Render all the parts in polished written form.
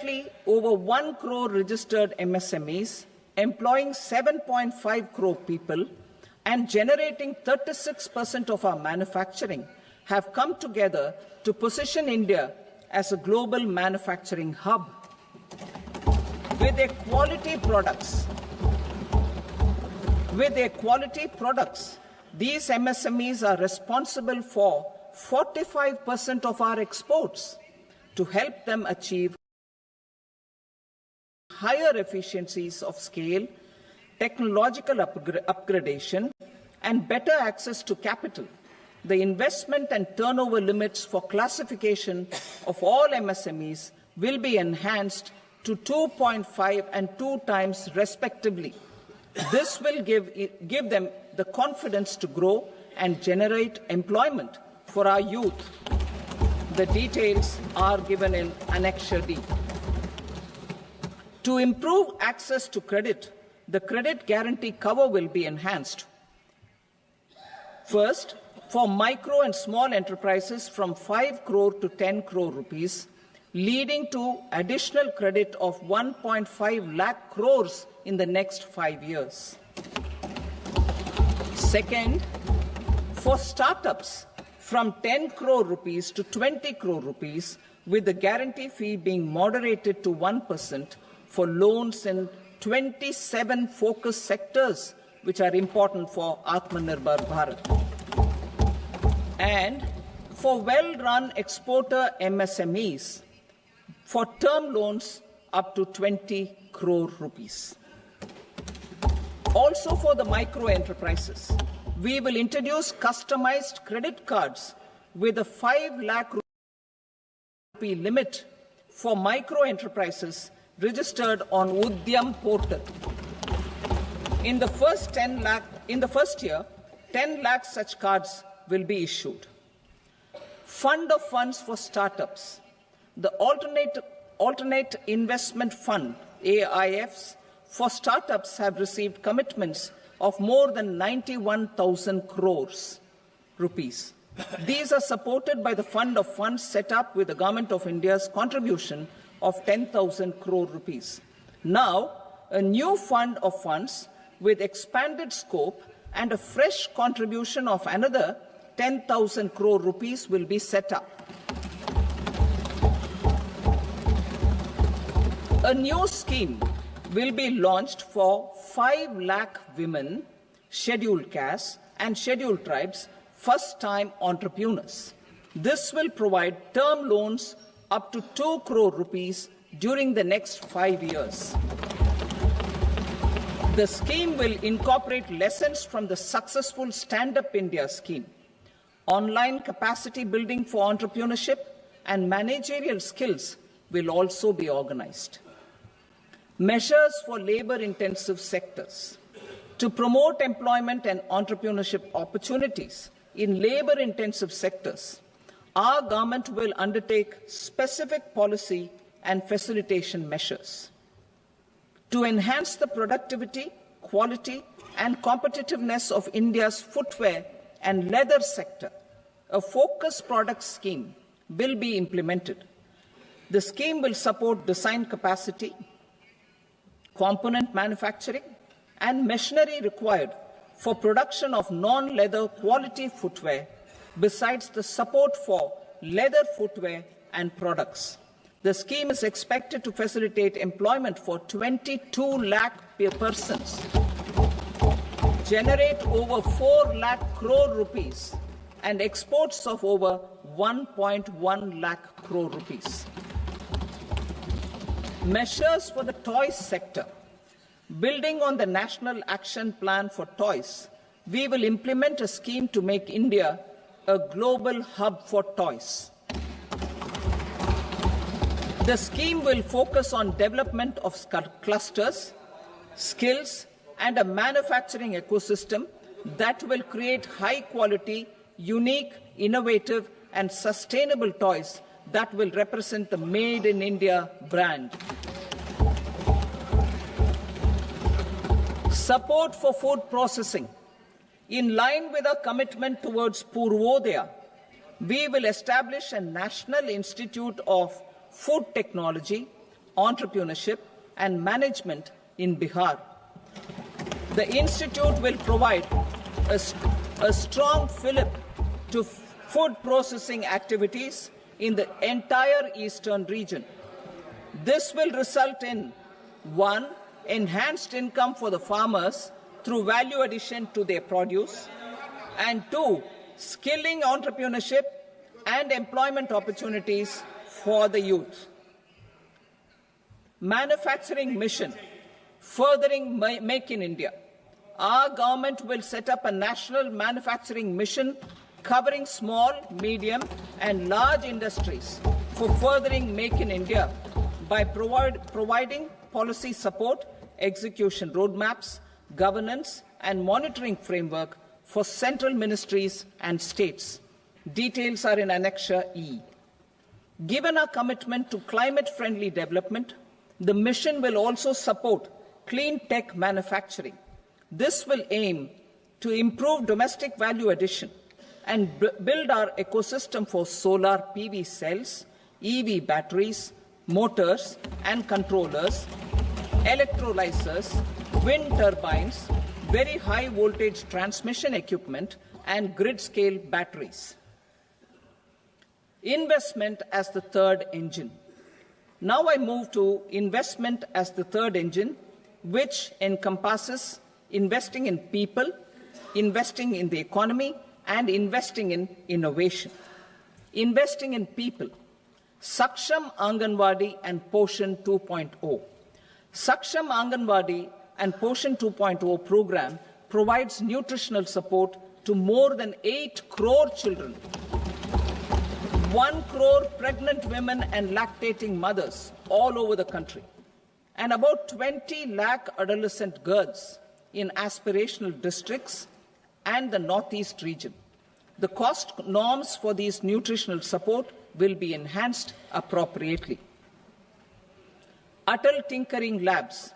Currently, over 1 crore registered MSMEs, employing 7.5 crore people and generating 36% of our manufacturing, have come together to position India as a global manufacturing hub. With their quality products, these MSMEs are responsible for 45% of our exports. To help them achieve higher efficiencies of scale, technological upgradation, and better access to capital, the investment and turnover limits for classification of all MSMEs will be enhanced to 2.5 and 2 times respectively. This will give them the confidence to grow and generate employment for our youth. The details are given in Annexure D. To improve access to credit, the credit guarantee cover will be enhanced. First, for micro and small enterprises from 5 crore to 10 crore rupees, leading to additional credit of 1.5 lakh crores in the next 5 years. Second, for startups from 10 crore rupees to 20 crore rupees, with the guarantee fee being moderated to 1% for loans in 27 focus sectors which are important for Atmanirbhar Bharat. And for well-run exporter MSMEs, for term loans up to 20 crore rupees. Also for the micro enterprises, we will introduce customized credit cards with a 5 lakh rupee limit for micro enterprises registered on Udyam portal. In the first year, 10 lakh such cards will be issued. Fund of funds for startups. The alternate investment fund, AIFs, for startups have received commitments of more than 91,000 crores rupees. These are supported by the fund of funds set up with the Government of India's contribution of 10,000 crore rupees. Now, a new fund of funds with expanded scope and a fresh contribution of another 10,000 crore rupees will be set up. A new scheme will be launched for 5 lakh women, scheduled castes and scheduled tribes, first-time entrepreneurs. This will provide term loans up to 2 crore rupees during the next 5 years. The scheme will incorporate lessons from the successful Stand Up India scheme. Online capacity building for entrepreneurship and managerial skills will also be organized. Measures for labor-intensive sectors. To promote employment and entrepreneurship opportunities in labor-intensive sectors, our government will undertake specific policy and facilitation measures. To enhance the productivity, quality, and competitiveness of India's footwear and leather sector, a focused product scheme will be implemented. The scheme will support design capacity, component manufacturing, and machinery required for production of non-leather quality footwear, besides the support for leather footwear and products. The scheme is expected to facilitate employment for 22 lakh persons, generate over 4 lakh crore rupees, and exports of over 1.1 lakh crore rupees. Measures for the toys sector. Building on the National Action Plan for Toys, we will implement a scheme to make India a global hub for toys. The scheme will focus on development of clusters, skills, and a manufacturing ecosystem that will create high-quality, unique, innovative, and sustainable toys that will represent the Made in India brand. Support for food processing. In line with our commitment towards Purvodaya, we will establish a National Institute of Food Technology entrepreneurship, and management in Bihar. The institute will provide a strong fillip to food processing activities in the entire eastern region. This will result in 1. Enhanced income for the farmers through value addition to their produce, and 2. Skilling entrepreneurship and employment opportunities for the youth. Manufacturing mission, furthering Make in India. Our government will set up a national manufacturing mission covering small, medium, and large industries for furthering Make in India by providing policy support, execution roadmaps, governance, and monitoring framework for central ministries and states. Details are in Annexure E. Given our commitment to climate-friendly development, the mission will also support clean tech manufacturing. This will aim to improve domestic value addition and build our ecosystem for solar PV cells, EV batteries, motors and controllers, electrolyzers, wind turbines, very high voltage transmission equipment, and grid-scale batteries. Investment as the third engine. Now I move to investment as the third engine, which encompasses investing in people, investing in the economy, and investing in innovation. Investing in people. Saksham Anganwadi and Poshan 2.0. Saksham Anganwadi and Poshan 2.0 program provides nutritional support to more than 8 crore children, 1 crore pregnant women and lactating mothers all over the country, and about 20 lakh adolescent girls in aspirational districts and the Northeast region. The cost norms for these nutritional support will be enhanced appropriately. Atal Tinkering Labs.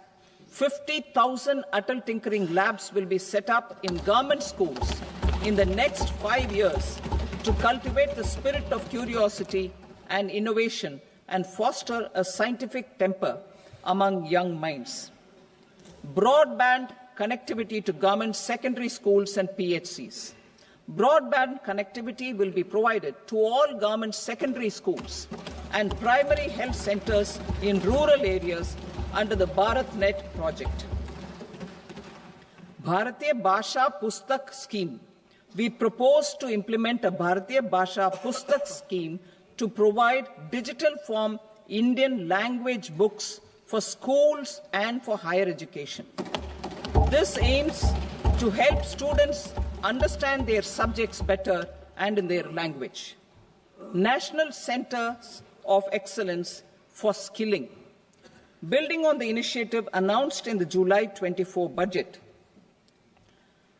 50,000 Atal Tinkering Labs will be set up in government schools in the next 5 years to cultivate the spirit of curiosity and innovation and foster a scientific temper among young minds. Broadband connectivity to government secondary schools and PHCs. Broadband connectivity will be provided to all government secondary schools and primary health centers in rural areas under the BharatNet project. Bharatiya Bhasha Pustak Scheme. We propose to implement a Bharatiya Bhasha Pustak scheme to provide digital form Indian language books for schools and for higher education. This aims to help students understand their subjects better and in their language. National Centers of Excellence for Skilling. Building on the initiative announced in the July 24 budget,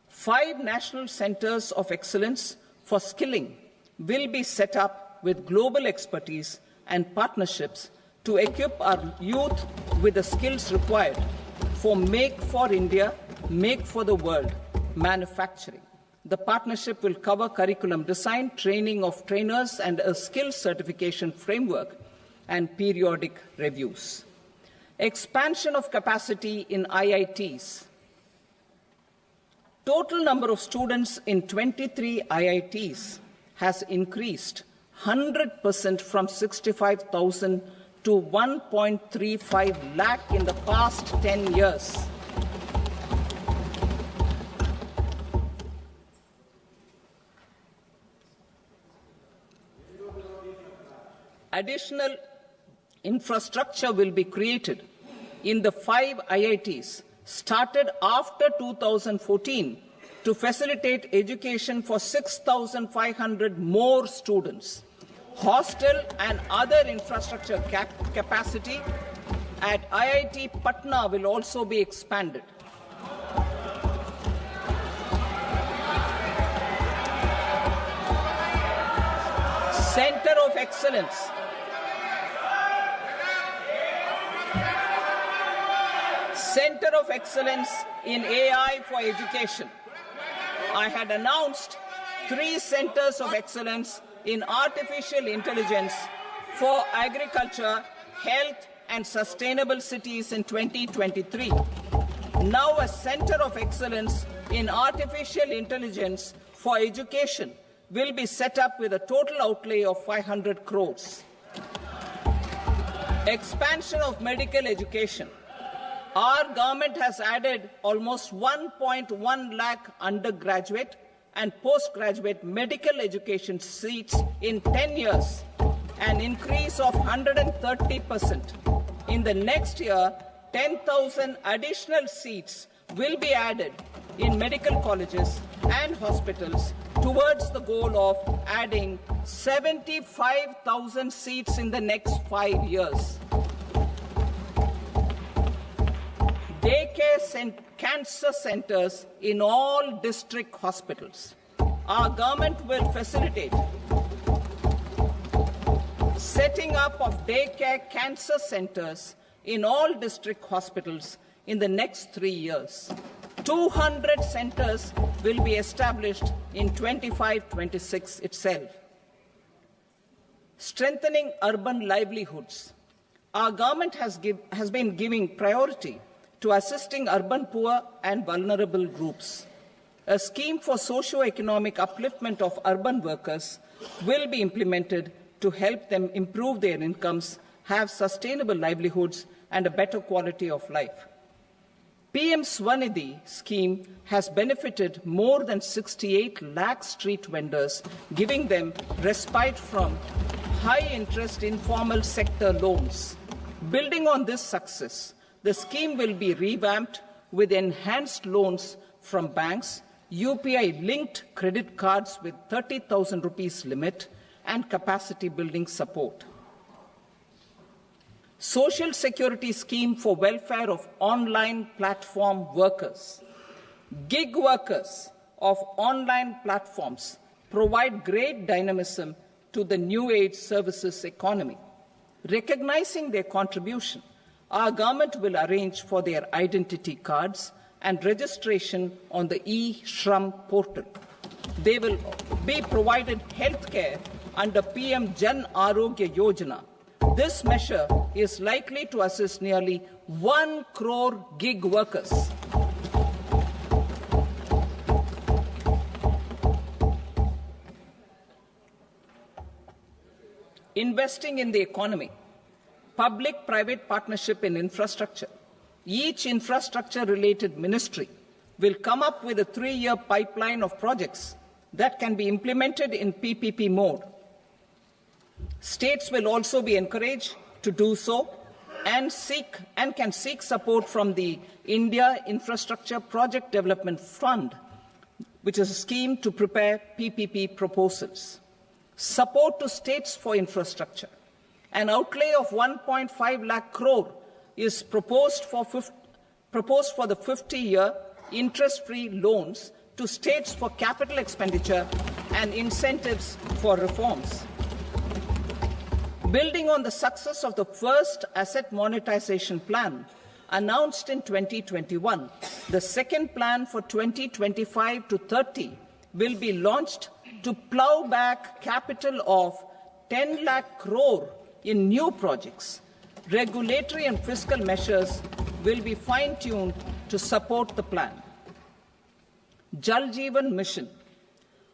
5 national centers of excellence for skilling will be set up with global expertise and partnerships to equip our youth with the skills required for Make for India, Make for the World manufacturing. The partnership will cover curriculum design, training of trainers, and a skills certification framework and periodic reviews. Expansion of capacity in IITs. Total number of students in 23 IITs has increased 100% from 65,000 to 1.35 lakh in the past 10 years. Additional infrastructure will be created in the 5 IITs started after 2014 to facilitate education for 6,500 more students. Hostel and other infrastructure capacity at IIT Patna will also be expanded. Center of Excellence. Center of Excellence in AI for Education. I had announced 3 centers of excellence in artificial intelligence for agriculture, health, and sustainable cities in 2023. Now a center of excellence in artificial intelligence for education will be set up with a total outlay of 500 crores. Expansion of medical education. Our government has added almost 1.1 lakh undergraduate and postgraduate medical education seats in 10 years, an increase of 130%. In the next year, 10,000 additional seats will be added in medical colleges and hospitals towards the goal of adding 75,000 seats in the next 5 years. Daycare and cancer centers in all district hospitals. Our government will facilitate setting up of daycare cancer centers in all district hospitals in the next 3 years. 200 centers will be established in 25-26 itself. Strengthening urban livelihoods. Our government has been giving priority to assisting urban poor and vulnerable groups. A scheme for socio-economic upliftment of urban workers will be implemented to help them improve their incomes, have sustainable livelihoods, and a better quality of life. PM Swanidhi scheme has benefited more than 68 lakh street vendors, giving them respite from high-interest informal sector loans. Building on this success, the scheme will be revamped with enhanced loans from banks, UPI-linked credit cards with 30,000 rupees limit, and capacity building support. Social Security Scheme for welfare of online platform workers. Gig workers of online platforms provide great dynamism to the new age services economy. Recognizing their contribution, our government will arrange for their identity cards and registration on the e-Shram portal. They will be provided health care under PM Jan Arogya Yojana. This measure is likely to assist nearly 1 crore gig workers. Investing in the economy. Public-private partnership in infrastructure. Each infrastructure-related ministry will come up with a 3-year pipeline of projects that can be implemented in PPP mode. States will also be encouraged to do so and can seek support from the India Infrastructure Project Development Fund, which is a scheme to prepare PPP proposals. Support to states for infrastructure. An outlay of 1.5 lakh crore is proposed for the 50-year interest-free loans to states for capital expenditure and incentives for reforms. Building on the success of the first asset monetization plan announced in 2021, the second plan for 2025 to 30 will be launched to plow back capital of 10 lakh crore in new projects. Regulatory and fiscal measures will be fine-tuned to support the plan. Jal Jeevan Mission.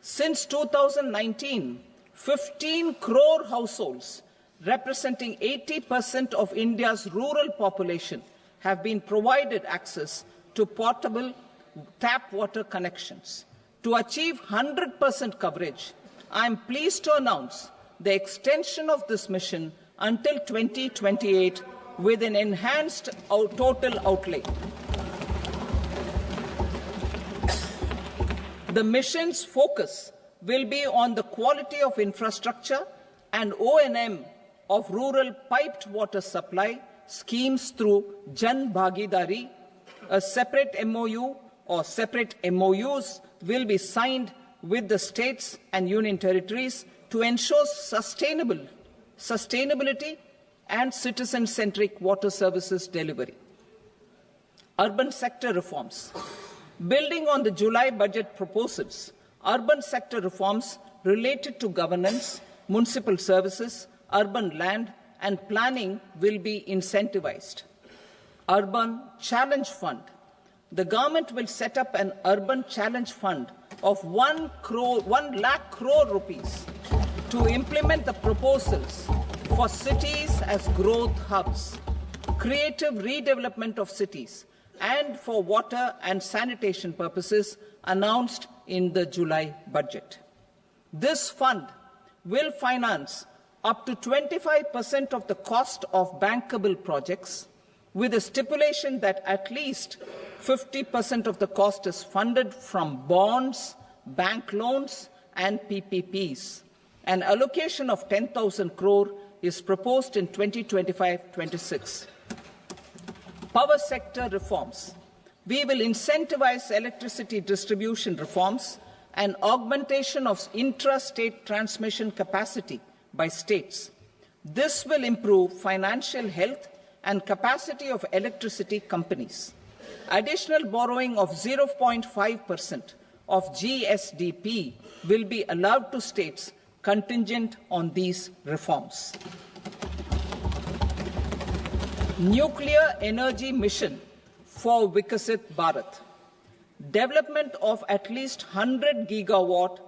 Since 2019, 15 crore households, representing 80% of India's rural population, have been provided access to portable tap water connections. To achieve 100% coverage, I am pleased to announce the extension of this mission until 2028 with an enhanced total outlay. The mission's focus will be on the quality of infrastructure and O&M of rural piped water supply schemes through Jan Bhagidari. A separate MOU or separate MOUs will be signed with the states and union territories to ensure sustainability and citizen-centric water services delivery. Urban sector reforms. Building on the July budget proposals, urban sector reforms related to governance, municipal services, urban land and planning will be incentivized. Urban Challenge Fund. The government will set up an Urban Challenge Fund of 1 lakh crore rupees to implement the proposals for cities as growth hubs, creative redevelopment of cities, and for water and sanitation purposes announced in the July budget. This fund will finance up to 25% of the cost of bankable projects, with a stipulation that at least 50% of the cost is funded from bonds, bank loans, and PPPs. An allocation of 10,000 crore is proposed in 2025-26. Power sector reforms. We will incentivize electricity distribution reforms and augmentation of intra-state transmission capacity by states. This will improve financial health and capacity of electricity companies. Additional borrowing of 0.5% of GSDP will be allowed to states contingent on these reforms. Nuclear energy mission for Vikasit Bharat. Development of at least 100 gigawatt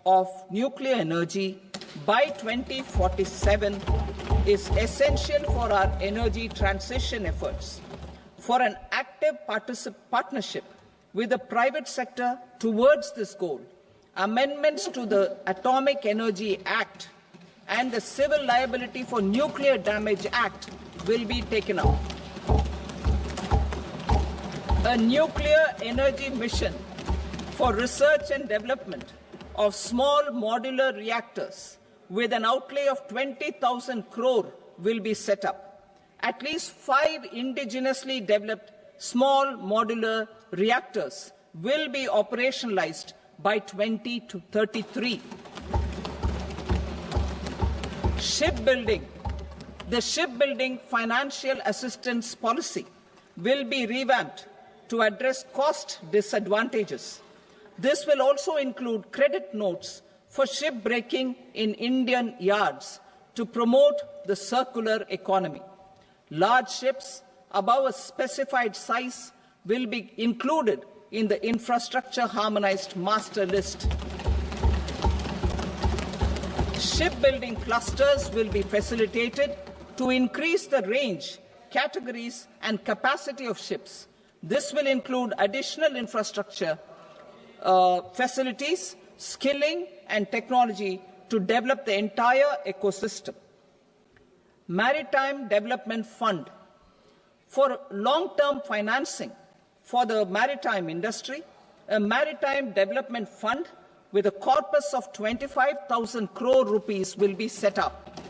of nuclear energy by 2047 is essential for our energy transition efforts. For an active partnership with the private sector towards this goal, amendments to the Atomic Energy Act and the Civil Liability for Nuclear Damage Act will be taken up. A nuclear energy mission for research and development of small modular reactors with an outlay of 20,000 crore will be set up. At least 5 indigenously developed small modular reactors will be operationalized by 2033. Shipbuilding. The shipbuilding financial assistance policy will be revamped to address cost disadvantages. This will also include credit notes for shipbreaking in Indian yards to promote the circular economy. Large ships above a specified size will be included in the infrastructure harmonized master list. Shipbuilding clusters will be facilitated to increase the range, categories, and capacity of ships. This will include additional infrastructure, facilities, skilling, and technology to develop the entire ecosystem. Maritime Development Fund. For long-term financing for the maritime industry, a Maritime Development Fund with a corpus of 25,000 crore rupees will be set up.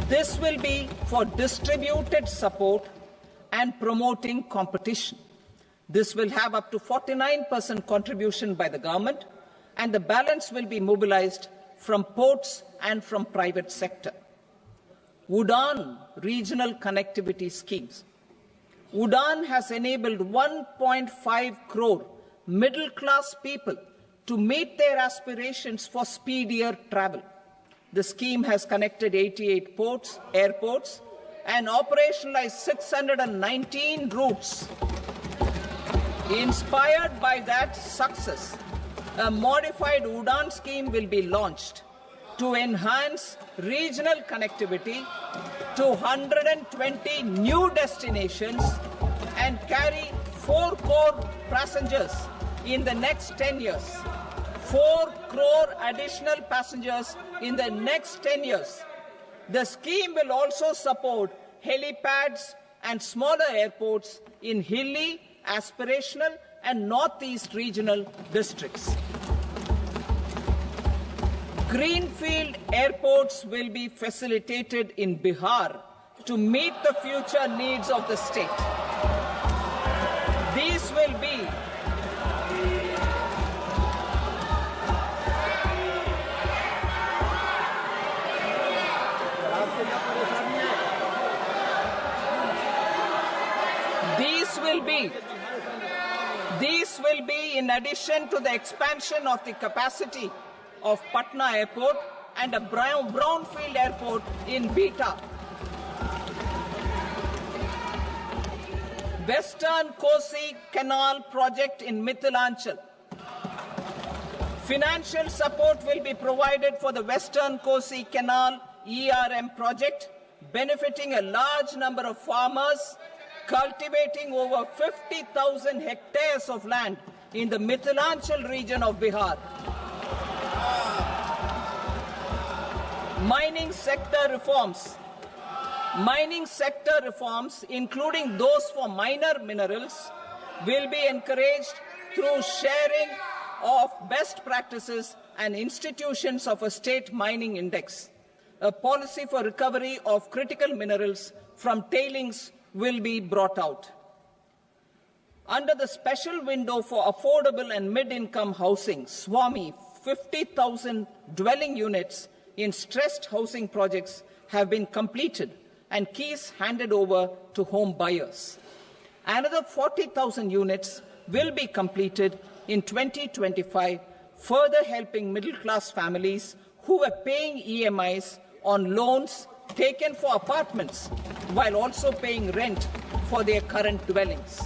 This will be for distributed support and promoting competition. This will have up to 49% contribution by the government, and the balance will be mobilized from ports and from private sector. UDAN regional connectivity schemes. UDAN has enabled 1.5 crore middle-class people to meet their aspirations for speedier travel. The scheme has connected 88 airports, and operationalized 619 routes. Inspired by that success, a modified UDAN scheme will be launched to enhance regional connectivity to 120 new destinations and carry 4 crore passengers in the next 10 years. 4 crore additional passengers in the next 10 years. The scheme will also support helipads and smaller airports in hilly, aspirational, and northeast regional districts. Greenfield airports will be facilitated in Bihar to meet the future needs of the state. These will be These will be in addition to the expansion of the capacity of Patna Airport and a brownfield airport in Beta. Western Kosi Canal project in Mithilanchal. Financial support will be provided for the Western Kosi Canal ERM project, benefiting a large number of farmers cultivating over 50,000 hectares of land in the Mithilanchal region of Bihar. Mining sector reforms. Mining sector reforms, including those for minor minerals, will be encouraged through sharing of best practices and institutions of a state mining index. A policy for recovery of critical minerals from tailings will be brought out. Under the special window for affordable and mid-income housing, SWAMI, 50,000 dwelling units in stressed housing projects have been completed and keys handed over to home buyers. Another 40,000 units will be completed in 2025, further helping middle-class families who were paying EMIs on loans taken for apartments while also paying rent for their current dwellings.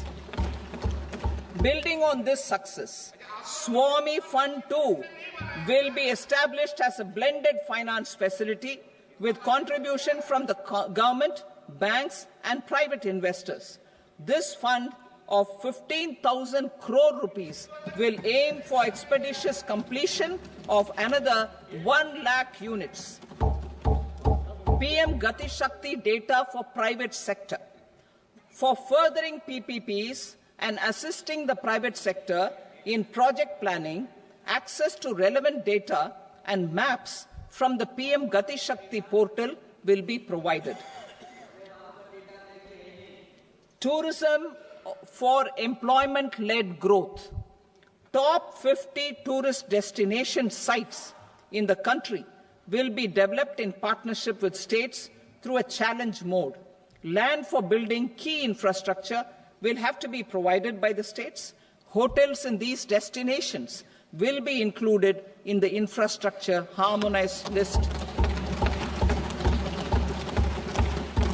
Building on this success, SWAMI Fund 2 will be established as a blended finance facility with contribution from the government, banks and private investors. This fund of 15,000 crore rupees will aim for expeditious completion of another 1 lakh units. PM Gati Shakti data for private sector. For furthering PPPs and assisting the private sector in project planning, access to relevant data and maps from the PM Gati Shakti portal will be provided. Tourism for employment-led growth. Top 50 tourist destination sites in the country will be developed in partnership with states through a challenge mode. Land for building key infrastructure will have to be provided by the states. Hotels in these destinations will be included in the infrastructure harmonized list.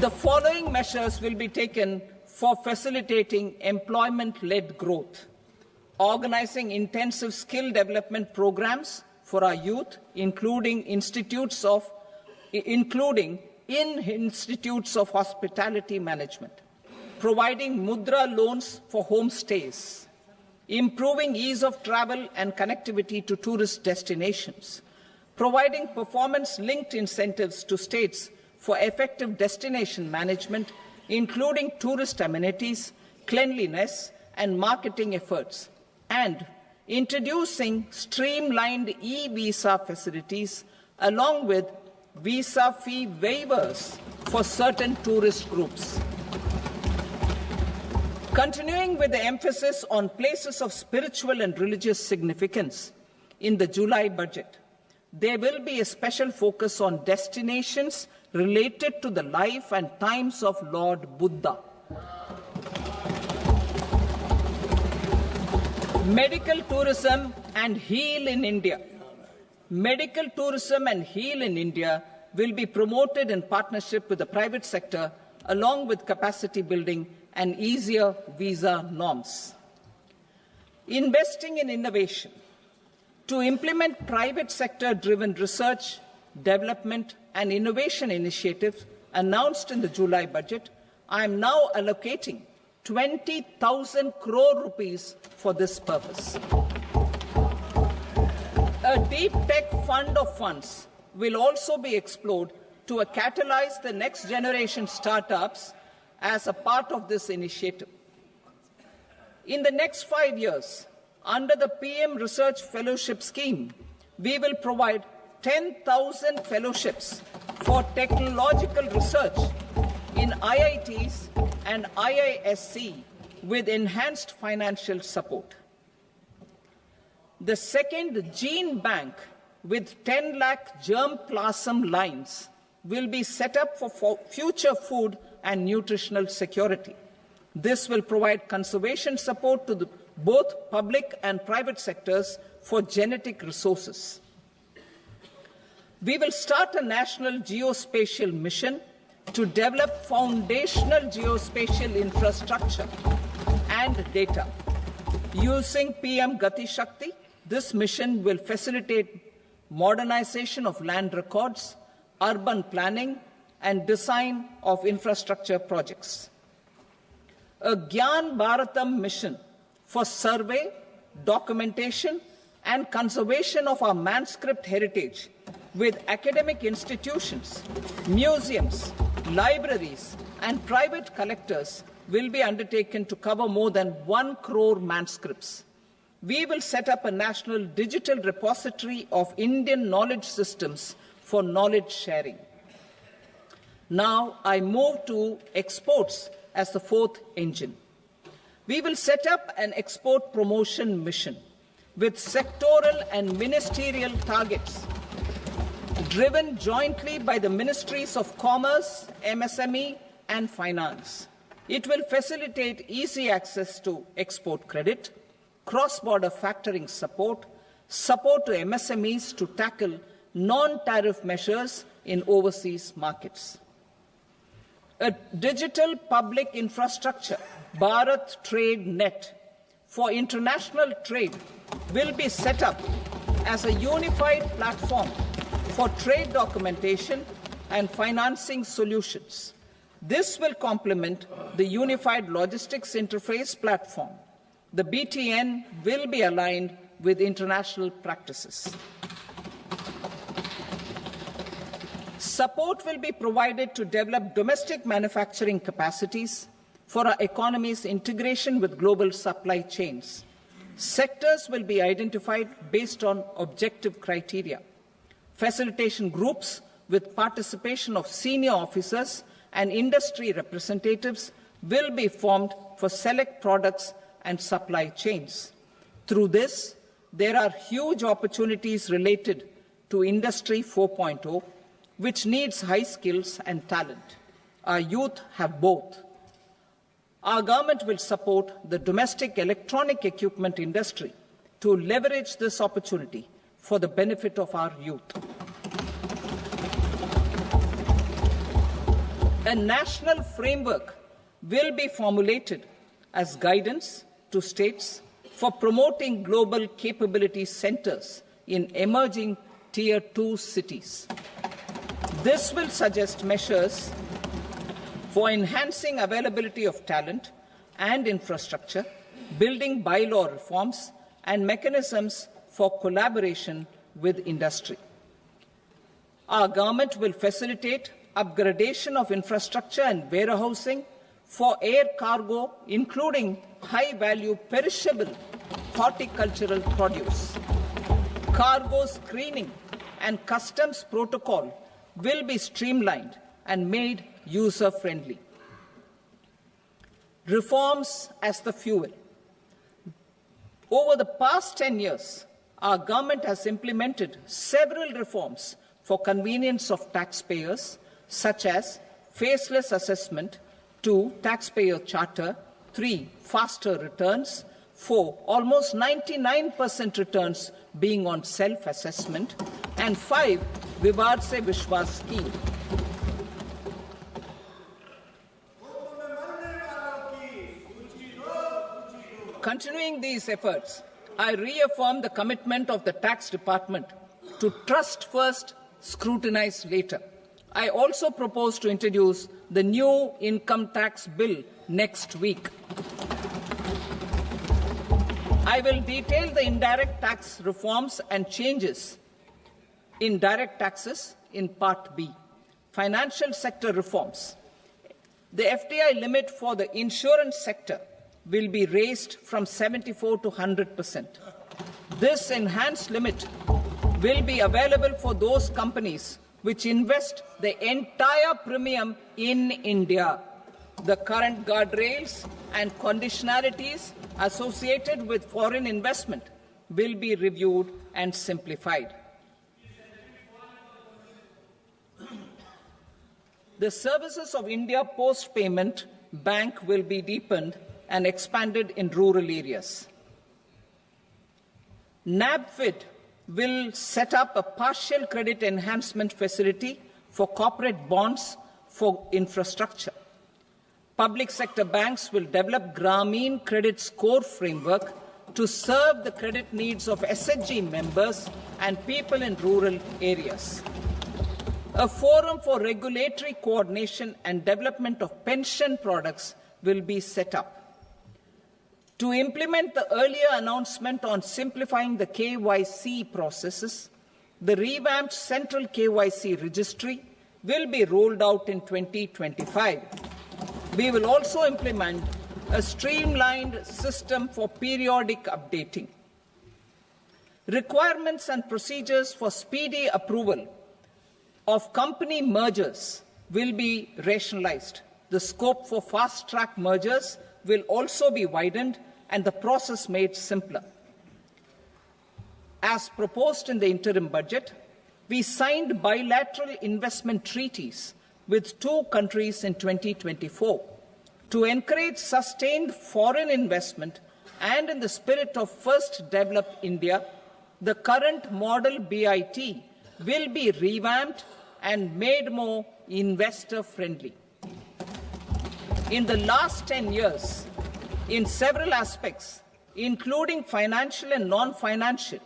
The following measures will be taken for facilitating employment-led growth: organizing intensive skill development programs for our youth, including in institutes of hospitality management, providing mudra loans for homestays, improving ease of travel and connectivity to tourist destinations, providing performance-linked incentives to states for effective destination management, including tourist amenities, cleanliness, and marketing efforts, and introducing streamlined e-visa facilities along with visa fee waivers for certain tourist groups. Continuing with the emphasis on places of spiritual and religious significance, in the July budget, there will be a special focus on destinations related to the life and times of Lord Buddha. Medical tourism and heal in India. Medical tourism and heal in India will be promoted in partnership with the private sector, along with capacity building and easier visa norms. Investing in innovation. To implement private sector-driven research, development and innovation initiatives announced in the July budget, I am now allocating 20,000 crore rupees for this purpose. A deep tech fund of funds will also be explored to catalyze the next generation startups as a part of this initiative. In the next 5 years, under the PM Research Fellowship Scheme, we will provide 10,000 fellowships for technological research in IITs and IISc with enhanced financial support. The second gene bank with 10 lakh germplasm lines will be set up for future food and nutritional security. This will provide conservation support to both public and private sectors for genetic resources. We will start a national geospatial mission to develop foundational geospatial infrastructure and data. Using PM Gati Shakti, this mission will facilitate modernization of land records, urban planning, and design of infrastructure projects. A Gyan Bharatam mission for survey, documentation, and conservation of our manuscript heritage with academic institutions, museums, libraries, and private collectors will be undertaken to cover more than 1 crore manuscripts. We will set up a national digital repository of Indian knowledge systems for knowledge sharing. Now I move to exports as the fourth engine. We will set up an export promotion mission with sectoral and ministerial targets driven jointly by the Ministries of Commerce, MSME, and Finance. It will facilitate easy access to export credit, cross-border factoring support, support to MSMEs to tackle non-tariff measures in overseas markets. A digital public infrastructure, Bharat Trade Net, for international trade will be set up as a unified platform for trade documentation and financing solutions. This will complement the Unified Logistics Interface platform. The BTN will be aligned with international practices. Support will be provided to develop domestic manufacturing capacities for our economy's integration with global supply chains. Sectors will be identified based on objective criteria. Facilitation groups with participation of senior officers and industry representatives will be formed for select products and supply chains. Through this, there are huge opportunities related to Industry 4.0, which needs high skills and talent. Our youth have both. Our government will support the domestic electronic equipment industry to leverage this opportunity for the benefit of our youth. A national framework will be formulated as guidance to states for promoting global capability centers in emerging Tier 2 cities. This will suggest measures for enhancing availability of talent and infrastructure, building bylaw reforms, and mechanisms for collaboration with industry. Our government will facilitate upgradation of infrastructure and warehousing for air cargo, including high-value perishable horticultural produce. Cargo screening and customs protocol will be streamlined and made user-friendly. Reforms as the fuel. Over the past 10 years, our government has implemented several reforms for convenience of taxpayers, such as faceless assessment, 2, taxpayer charter, 3, faster returns, 4, almost 99% returns being on self-assessment, and 5, Vivad Se Vishwas scheme. Continuing these efforts, I reaffirm the commitment of the Tax Department to trust first, scrutinize later. I also propose to introduce the new income tax bill next week. I will detail the indirect tax reforms and changes in direct taxes in Part B. Financial sector reforms. The FDI limit for the insurance sector will be raised from 74 to 100%. This enhanced limit will be available for those companies which invest the entire premium in India. The current guardrails and conditionalities associated with foreign investment will be reviewed and simplified. The services of India Post Payment Bank will be deepened and expanded in rural areas. NABFID will set up a partial credit enhancement facility for corporate bonds for infrastructure. Public sector banks will develop Grameen Credit Score Framework to serve the credit needs of SHG members and people in rural areas. A forum for regulatory coordination and development of pension products will be set up. To implement the earlier announcement on simplifying the KYC processes, the revamped Central KYC Registry will be rolled out in 2025. We will also implement a streamlined system for periodic updating. Requirements and procedures for speedy approval of company mergers will be rationalized. The scope for fast-track mergers will also be widened and the process made simpler. As proposed in the interim budget, we signed bilateral investment treaties with 2 countries in 2024 to encourage sustained foreign investment, and in the spirit of First Develop India, the current model BIT will be revamped and made more investor-friendly. In the last 10 years, in several aspects, including financial and non-financial,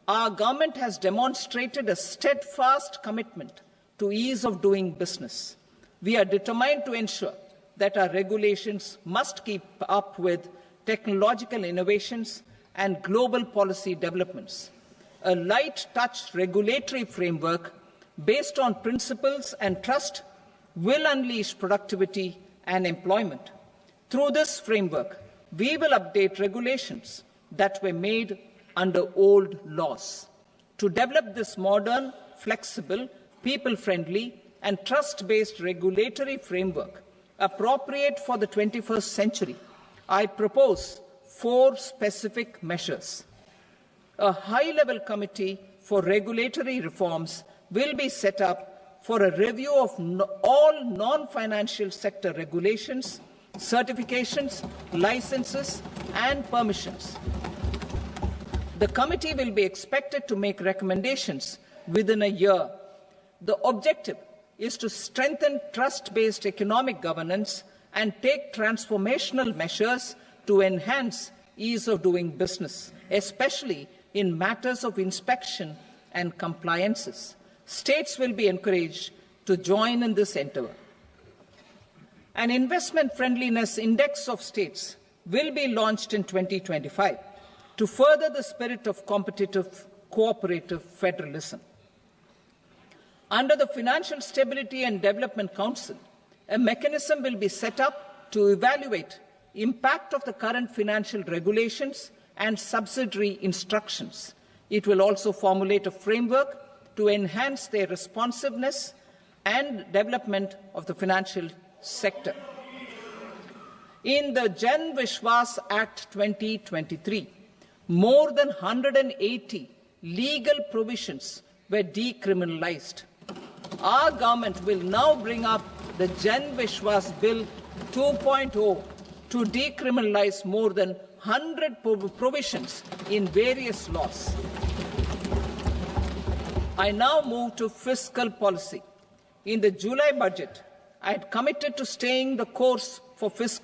our government has demonstrated a steadfast commitment to ease of doing business. We are determined to ensure that our regulations must keep up with technological innovations and global policy developments. A light-touch regulatory framework based on principles and trust will unleash productivity and employment. Through this framework, we will update regulations that were made under old laws. To develop this modern, flexible, people-friendly, and trust-based regulatory framework appropriate for the 21st century, I propose 4 specific measures. A high-level committee for regulatory reforms will be set up for a review of all non-financial sector regulations, certifications, licenses, and permissions. The committee will be expected to make recommendations within a year. The objective is to strengthen trust-based economic governance and take transformational measures to enhance ease of doing business, especially in matters of inspection and compliances. States will be encouraged to join in this endeavour. An investment friendliness index of states will be launched in 2025 to further the spirit of competitive, cooperative federalism. Under the Financial Stability and Development Council, a mechanism will be set up to evaluate impact of the current financial regulations and subsidiary instructions. It will also formulate a framework to enhance their responsiveness and development of the financial sector. In the Jan Vishwas Act 2023, more than 180 legal provisions were decriminalized. Our government will now bring up the Jan Vishwas Bill 2.0 to decriminalize more than 100 provisions in various laws. I now move to fiscal policy. In the July budget, I had committed to staying the course for fiscal